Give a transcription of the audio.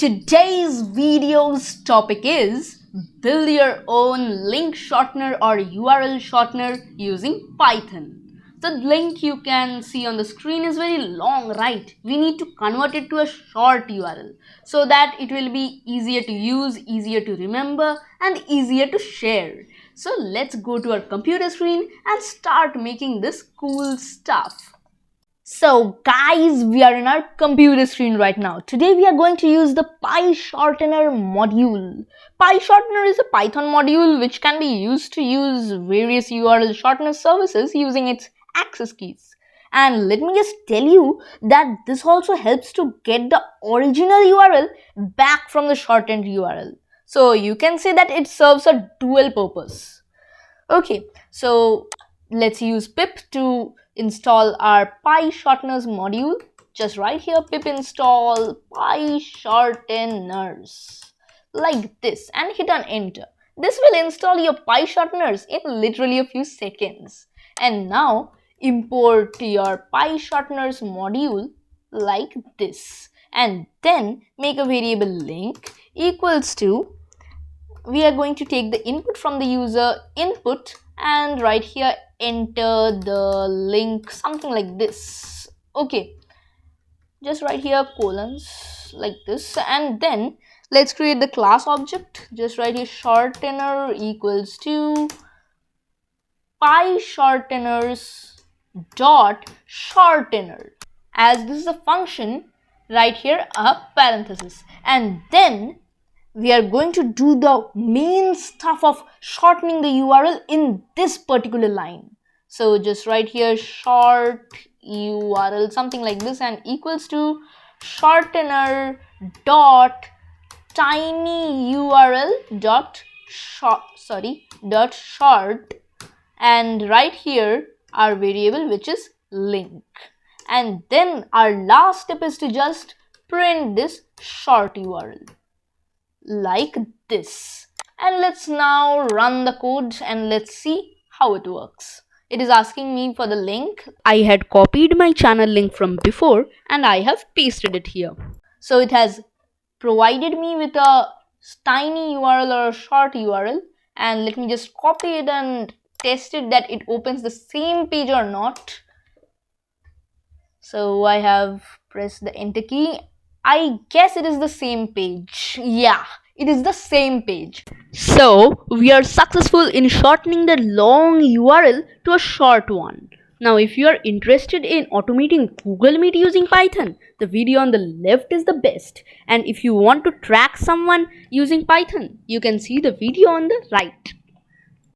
Today's video's topic is build your own link shortener or URL shortener using Python. The link you can see on the screen is very long, right? We need to convert it to a short URL so that it will be easier to use, easier to remember, and easier to share. So let's go to our computer screen and start making this cool stuff. So guys, we are in our computer screen right now. Today we are going to use the pyshortener module. Pyshortener is a Python module which can be used to use various URL shortener services using its access keys. And let me just tell you that this also helps to get the original URL back from the shortened URL. So you can say that it serves a dual purpose. Okay, so let's use pip to install our pyshorteners module. Just right here, pip install pyshorteners like this and hit on enter. This will install your pyshorteners in literally a few seconds. And now import your pyshorteners module like this and then make a variable link equals to, we are going to take the input from the user input and right here enter the link something like this. Okay, just right here colons like this, and then let's create the class object. Just right here shortener equals to pyshorteners dot shortener. As this is a function, right here a parenthesis, and then we are going to do the main stuff of shortening the URL in this particular line. So just right here short URL something like this and equals to shortener dot tiny URL dot short and right here our variable which is link, and then our last step is to just print this short URL like this. And let's now run the code and let's see how it works. It is asking me for the link. I had copied my channel link from before and I have pasted it here. So it has provided me with a tiny URL or a short URL, and let me just copy it and test it that it opens the same page or not. So I have pressed the enter key. I guess it is the same page. Yeah, it is the same page. So we are successful in shortening the long URL to a short one. Now if you are interested in automating Google Meet using Python, the video on the left is the best. And if you want to track someone using Python, you can see the video on the right.